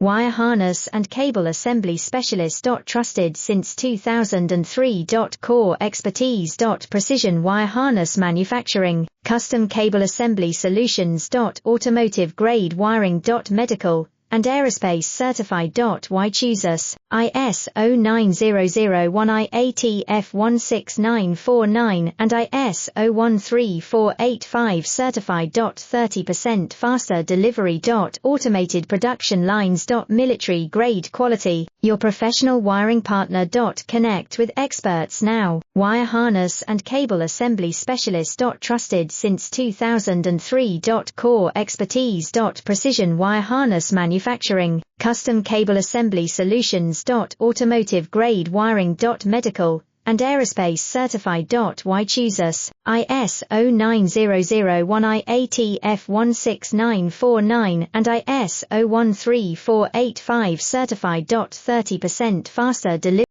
wire harness and cable assembly specialist. Trusted since 2003. Core expertise. Precision wire harness manufacturing, custom cable assembly solutions. Automotive grade wiring. Medical and aerospace certified. Why choose us? ISO 9001 IATF 16949 and ISO 13485 certified. 30% faster delivery. Automated production lines. Military grade quality, your professional wiring partner. Connect with experts now. Wire harness and cable assembly specialist. Trusted since 2003. Core expertise. Precision wire harness manufacturing, custom cable assembly solutions. Automotive grade wiring. Medical and aerospace certified. Why choose us? ISO 9001 IATF 16949 and ISO 13485 certified. 30% faster delivery.